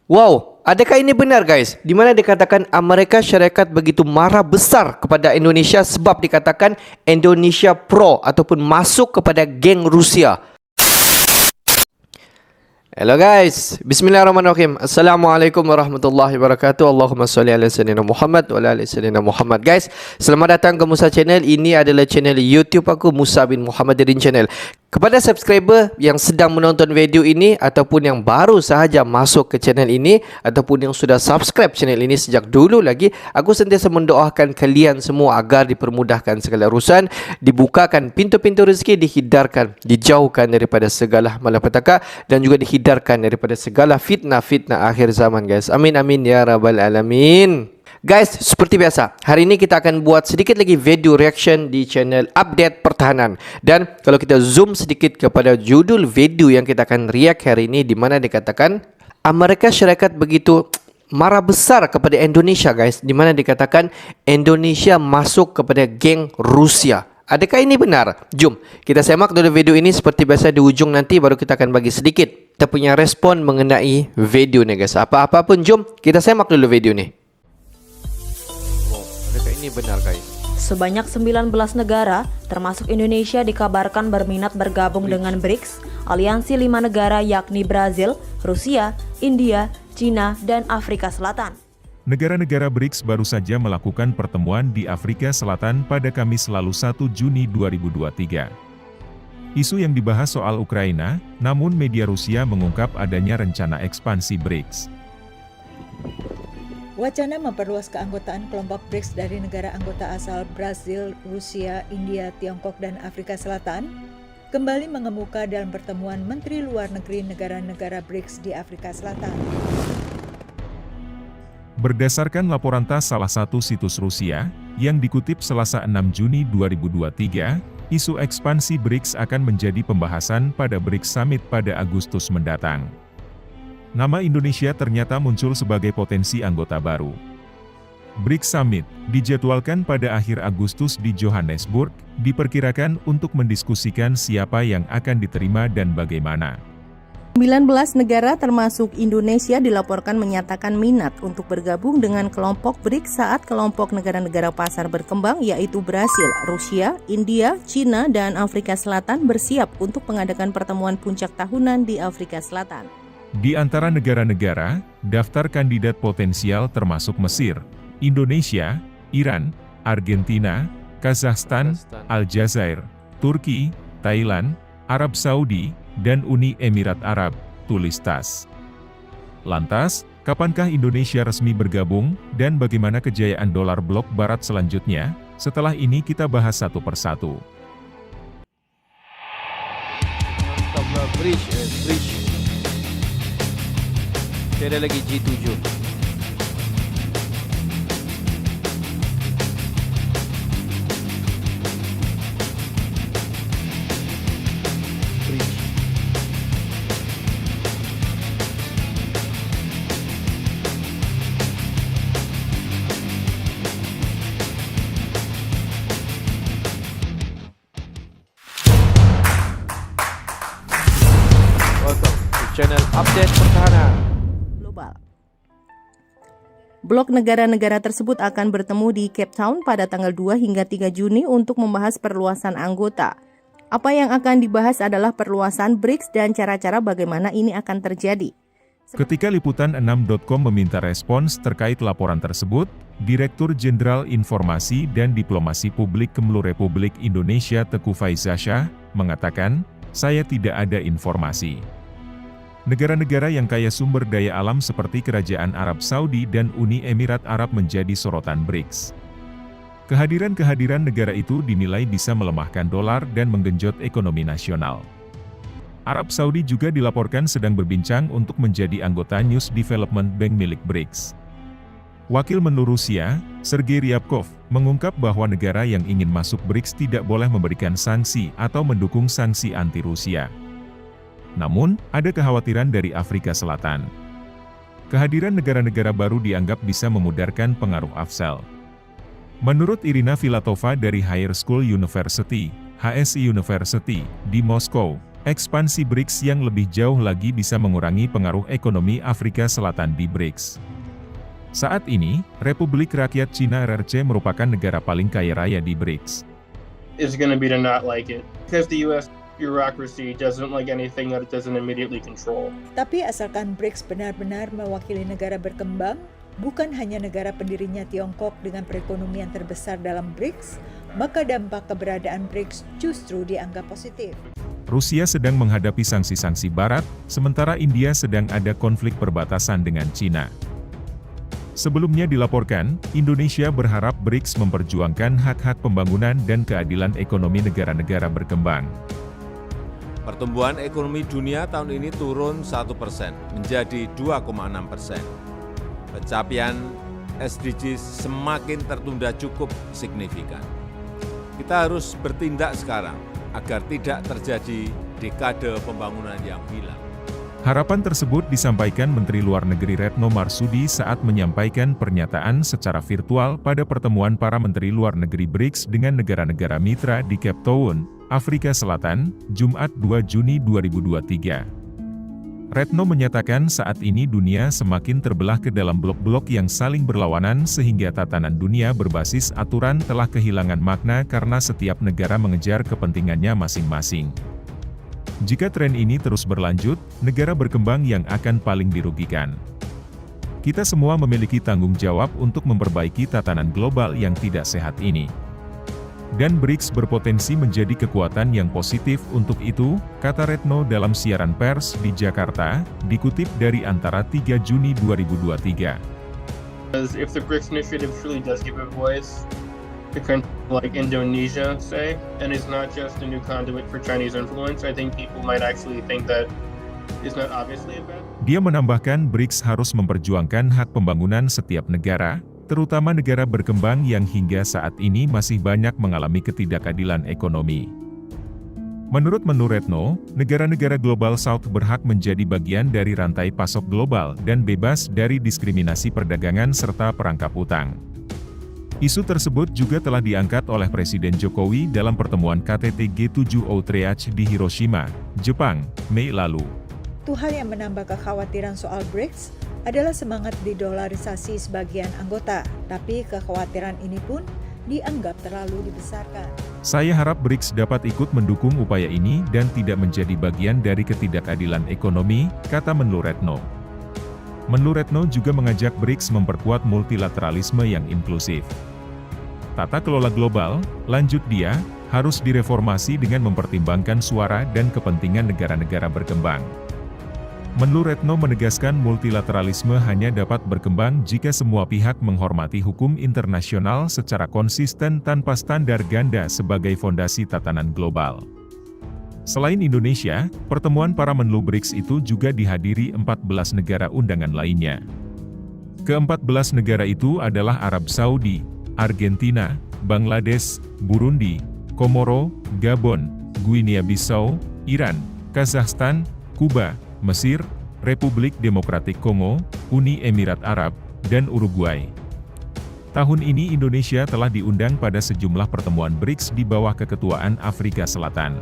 Wow, adakah ini benar guys? Di mana dikatakan Amerika Syarikat begitu marah besar kepada Indonesia sebab dikatakan Indonesia pro ataupun masuk kepada geng Rusia. Hello guys, bismillahirrahmanirrahim. Assalamualaikum warahmatullahi wabarakatuh. Allahumma salli ala sayyidina Muhammad wa ala ali sayyidina Muhammad. Guys, selamat datang ke Musa Channel. Ini adalah channel YouTube aku, Musa bin Muhammadin Channel. Kepada subscriber yang sedang menonton video ini ataupun yang baru sahaja masuk ke channel ini ataupun yang sudah subscribe channel ini sejak dulu lagi, aku sentiasa mendoakan kalian semua agar dipermudahkan segala urusan, dibukakan pintu-pintu rezeki, dihindarkan, dijauhkan daripada segala malapetaka dan juga dihindarkan daripada segala fitnah-fitnah akhir zaman guys. Amin amin ya rabbal alamin. Guys, seperti biasa, hari ini kita akan buat sedikit lagi video reaction di channel Update Pertahanan. Dan kalau kita zoom sedikit kepada judul video yang kita akan react hari ini, di mana dikatakan Amerika Syarikat begitu marah besar kepada Indonesia guys, di mana dikatakan Indonesia masuk kepada geng Rusia. Adakah ini benar? Jom kita semak dulu video ini. Seperti biasa di ujung nanti baru kita akan bagi sedikit kita punya respon mengenai video ni guys. Apa-apa pun jom kita semak dulu video ni. Ini benar guys. Sebanyak 19 negara, termasuk Indonesia, dikabarkan berminat bergabung dengan BRICS, aliansi 5 negara yakni Brazil, Rusia, India, China, dan Afrika Selatan. Negara-negara BRICS baru saja melakukan pertemuan di Afrika Selatan pada Kamis lalu 1 Juni 2023. Isu yang dibahas soal Ukraina, namun media Rusia mengungkap adanya rencana ekspansi BRICS. Wacana memperluas keanggotaan kelompok BRICS dari negara anggota asal Brazil, Rusia, India, Tiongkok, dan Afrika Selatan kembali mengemuka dalam pertemuan Menteri Luar Negeri negara-negara BRICS di Afrika Selatan. Berdasarkan laporan TASS salah satu situs Rusia, yang dikutip Selasa 6 Juni 2023, isu ekspansi BRICS akan menjadi pembahasan pada BRICS Summit pada Agustus mendatang. Nama Indonesia ternyata muncul sebagai potensi anggota baru. BRICS Summit, dijadwalkan pada akhir Agustus di Johannesburg, diperkirakan untuk mendiskusikan siapa yang akan diterima dan bagaimana. 19 negara termasuk Indonesia dilaporkan menyatakan minat untuk bergabung dengan kelompok BRICS saat kelompok negara-negara pasar berkembang yaitu Brasil, Rusia, India, China, dan Afrika Selatan bersiap untuk mengadakan pertemuan puncak tahunan di Afrika Selatan. Di antara negara-negara, daftar kandidat potensial termasuk Mesir, Indonesia, Iran, Argentina, Kazakhstan, Aljazair, Turki, Thailand, Arab Saudi, dan Uni Emirat Arab, tulis TASS. Lantas, kapankah Indonesia resmi bergabung, dan bagaimana kejayaan dolar blok barat selanjutnya? Setelah ini kita bahas satu persatu. Bridge. Ada lagi G7. Welcome to channel Update Pertahanan. Blok negara-negara tersebut akan bertemu di Cape Town pada tanggal 2 hingga 3 Juni untuk membahas perluasan anggota. Apa yang akan dibahas adalah perluasan BRICS dan cara-cara bagaimana ini akan terjadi. Ketika Liputan6.com meminta respons terkait laporan tersebut, Direktur Jenderal Informasi dan Diplomasi Publik Kemlu Republik Indonesia Teguh Faizasyah mengatakan, "Saya tidak ada informasi." Negara-negara yang kaya sumber daya alam seperti Kerajaan Arab Saudi dan Uni Emirat Arab menjadi sorotan BRICS. Kehadiran negara itu dinilai bisa melemahkan dolar dan menggenjot ekonomi nasional. Arab Saudi juga dilaporkan sedang berbincang untuk menjadi anggota News Development Bank milik BRICS. Wakil Menlu Rusia, Sergei Ryabkov, mengungkap bahwa negara yang ingin masuk BRICS tidak boleh memberikan sanksi atau mendukung sanksi anti-Rusia. Namun, ada kekhawatiran dari Afrika Selatan. Kehadiran negara-negara baru dianggap bisa memudarkan pengaruh Afsel. Menurut Irina Filatova dari Higher School University, HSI University, di Moskow, Ekspansi BRICS yang lebih jauh lagi bisa mengurangi pengaruh ekonomi Afrika Selatan di BRICS. Saat ini, Republik Rakyat Cina RRC merupakan negara paling kaya raya di BRICS. Is going to be to not like it because the U.S. bureaucracy doesn't like anything that it doesn't immediately control. Tapi asalkan BRICS benar-benar mewakili negara berkembang, bukan hanya negara pendirinya Tiongkok dengan perekonomian terbesar dalam BRICS, maka dampak keberadaan BRICS justru dianggap positif. Rusia sedang menghadapi sanksi-sanksi Barat, sementara India sedang ada konflik perbatasan dengan Cina. Sebelumnya dilaporkan, Indonesia berharap BRICS memperjuangkan hak-hak pembangunan dan keadilan ekonomi negara-negara berkembang. Pertumbuhan ekonomi dunia tahun ini turun 1% menjadi 2,6%. Pencapaian SDGs semakin tertunda cukup signifikan. Kita harus bertindak sekarang agar tidak terjadi dekade pembangunan yang hilang. Harapan tersebut disampaikan Menteri Luar Negeri Retno Marsudi saat menyampaikan pernyataan secara virtual pada pertemuan para Menteri Luar Negeri BRICS dengan negara-negara mitra di Cape Town, Afrika Selatan, Jumat 2 Juni 2023. Retno menyatakan saat ini dunia semakin terbelah ke dalam blok-blok yang saling berlawanan sehingga tatanan dunia berbasis aturan telah kehilangan makna karena setiap negara mengejar kepentingannya masing-masing. Jika tren ini terus berlanjut, negara berkembang yang akan paling dirugikan. Kita semua memiliki tanggung jawab untuk memperbaiki tatanan global yang tidak sehat ini. Dan BRICS berpotensi menjadi kekuatan yang positif untuk itu, kata Retno dalam siaran pers di Jakarta, dikutip dari Antara 3 Juni 2023. Because if the BRICS initiative truly does give a voice to countries like Indonesia, say, and is not just a new conduit for Chinese influence, I think people might actually think that is not obviously a bad. Dia menambahkan BRICS harus memperjuangkan hak pembangunan setiap negara, terutama negara berkembang yang hingga saat ini masih banyak mengalami ketidakadilan ekonomi. Menurut Retno, negara-negara Global South berhak menjadi bagian dari rantai pasok global dan bebas dari diskriminasi perdagangan serta perangkap utang. Isu tersebut juga telah diangkat oleh Presiden Jokowi dalam pertemuan KTT G7 Outreach di Hiroshima, Jepang, Mei lalu. Satu hal yang menambah kekhawatiran soal BRICS adalah semangat didolarisasi sebagian anggota, tapi kekhawatiran ini pun dianggap terlalu dibesarkan. Saya harap BRICS dapat ikut mendukung upaya ini dan tidak menjadi bagian dari ketidakadilan ekonomi, kata Retno. Retno juga mengajak BRICS memperkuat multilateralisme yang inklusif. Tata kelola global, lanjut dia, harus direformasi dengan mempertimbangkan suara dan kepentingan negara-negara berkembang. Retno menegaskan multilateralisme hanya dapat berkembang jika semua pihak menghormati hukum internasional secara konsisten tanpa standar ganda sebagai fondasi tatanan global. Selain Indonesia, pertemuan para menlu BRICS itu juga dihadiri 14 negara undangan lainnya. Ke-14 negara itu adalah Arab Saudi, Argentina, Bangladesh, Burundi, Komoro, Gabon, Guinea-Bissau, Iran, Kazakhstan, Kuba, Mesir, Republik Demokratik Kongo, Uni Emirat Arab, dan Uruguay. Tahun ini Indonesia telah diundang pada sejumlah pertemuan BRICS di bawah keketuaan Afrika Selatan.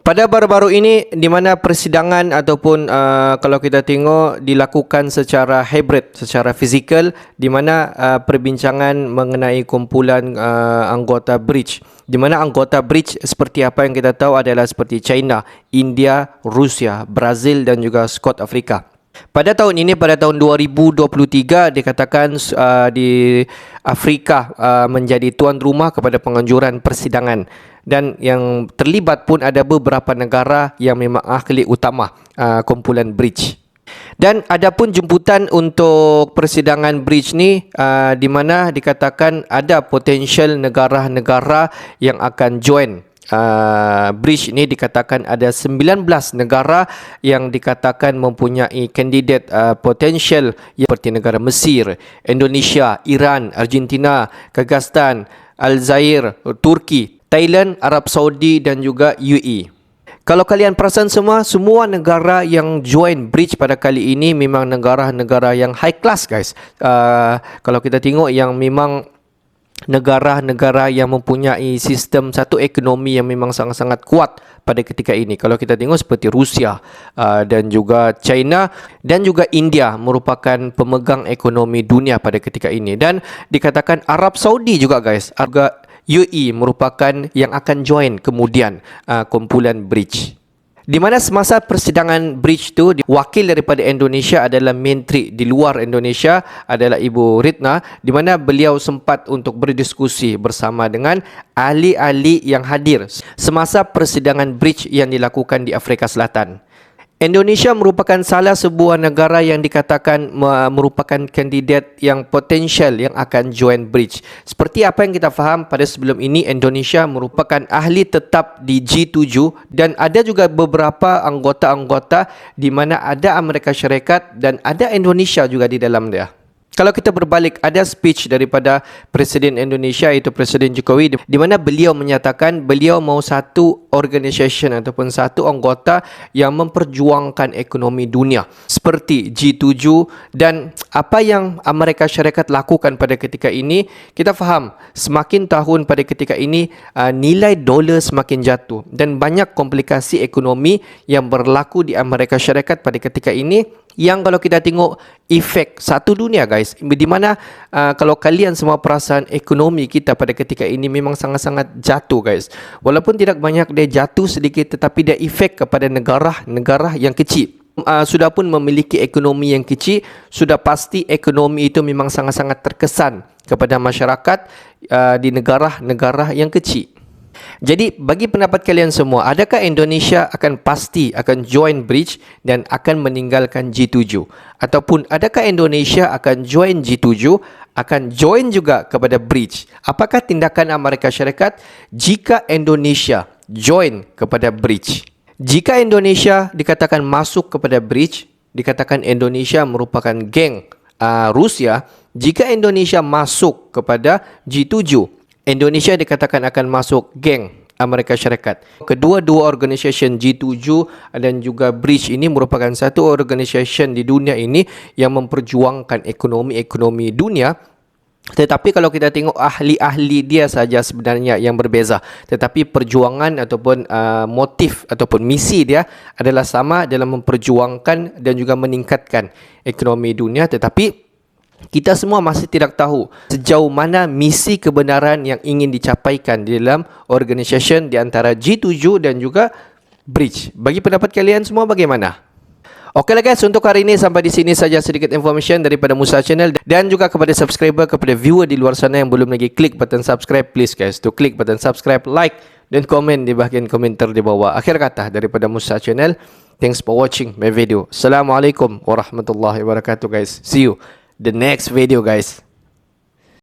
Pada baru-baru ini di mana persidangan ataupun kalau kita tengok dilakukan secara hybrid, secara fizikal, di mana perbincangan mengenai kumpulan anggota BRICS, di mana anggota BRICS seperti apa yang kita tahu adalah seperti China, India, Rusia, Brazil dan juga South Africa. Pada tahun ini, pada tahun 2023 dikatakan di Afrika menjadi tuan rumah kepada penganjuran persidangan dan yang terlibat pun ada beberapa negara yang memang ahli utama kumpulan bridge. Dan ada pun jemputan untuk persidangan bridge ni di mana dikatakan ada potensial negara-negara yang akan join bridge ni. Dikatakan ada 19 negara yang dikatakan mempunyai kandidat potensial seperti negara Mesir, Indonesia, Iran, Argentina, Kyrgyzstan, Aljazair, Turki, Thailand, Arab Saudi dan juga UAE. Kalau kalian perasan semua negara yang join bridge pada kali ini memang negara-negara yang high class, guys. Kalau kita tengok yang memang negara-negara yang mempunyai sistem satu ekonomi yang memang sangat-sangat kuat pada ketika ini. Kalau kita tengok seperti Rusia dan juga China dan juga India merupakan pemegang ekonomi dunia pada ketika ini. Dan dikatakan Arab Saudi juga, guys. Juga UAE merupakan yang akan join kemudian kumpulan bridge. Di mana semasa persidangan bridge tu, wakil daripada Indonesia adalah menteri di luar Indonesia adalah Ibu Ritna, di mana beliau sempat untuk berdiskusi bersama dengan ahli-ahli yang hadir semasa persidangan bridge yang dilakukan di Afrika Selatan. Indonesia merupakan salah sebuah negara yang dikatakan merupakan kandidat yang potensial yang akan join bridge. Seperti apa yang kita faham pada sebelum ini, Indonesia merupakan ahli tetap di G7 dan ada juga beberapa anggota-anggota di mana ada Amerika Syarikat dan ada Indonesia juga di dalam dia. Kalau kita berbalik, ada speech daripada Presiden Indonesia iaitu Presiden Jokowi di mana beliau menyatakan beliau mahu satu organisasi ataupun satu anggota yang memperjuangkan ekonomi dunia seperti G7. Dan apa yang Amerika Syarikat lakukan pada ketika ini, kita faham semakin tahun pada ketika ini nilai dolar semakin jatuh dan banyak komplikasi ekonomi yang berlaku di Amerika Syarikat pada ketika ini, yang kalau kita tengok efek satu dunia, guys, di mana kalau kalian semua perasan ekonomi kita pada ketika ini memang sangat-sangat jatuh, guys. Walaupun tidak banyak dia jatuh sedikit, tetapi dia efek kepada negara-negara yang kecil. Sudah pun memiliki ekonomi yang kecil, sudah pasti ekonomi itu memang sangat-sangat terkesan kepada masyarakat di negara-negara yang kecil. Jadi bagi pendapat kalian semua, adakah Indonesia pasti akan join bridge dan akan meninggalkan G7? Ataupun adakah Indonesia akan join G7, akan join juga kepada bridge? Apakah tindakan Amerika Syarikat jika Indonesia join kepada bridge? Jika Indonesia dikatakan masuk kepada bridge, dikatakan Indonesia merupakan geng Rusia. Jika Indonesia masuk kepada G7, Indonesia dikatakan akan masuk geng Amerika Syarikat. Kedua-dua organisasi G7 dan juga bridge ini merupakan satu organisasi di dunia ini yang memperjuangkan ekonomi dunia. Tetapi kalau kita tengok ahli-ahli dia saja sebenarnya yang berbeza, tetapi perjuangan ataupun motif ataupun misi dia adalah sama dalam memperjuangkan dan juga meningkatkan ekonomi dunia. Tetapi kita semua masih tidak tahu sejauh mana misi kebenaran yang ingin dicapaikan di dalam organisasi di antara G7 dan juga bridge. Bagi pendapat kalian semua bagaimana? Okeylah guys, untuk hari ini sampai di sini saja sedikit information daripada Musa Channel, dan juga kepada subscriber, kepada viewer di luar sana yang belum lagi klik button subscribe, please guys to klik button subscribe, like dan komen di bahagian komentar di bawah. Akhir kata daripada Musa Channel, thanks for watching my video. Assalamualaikum warahmatullahi wabarakatuh guys. See you the next video guys.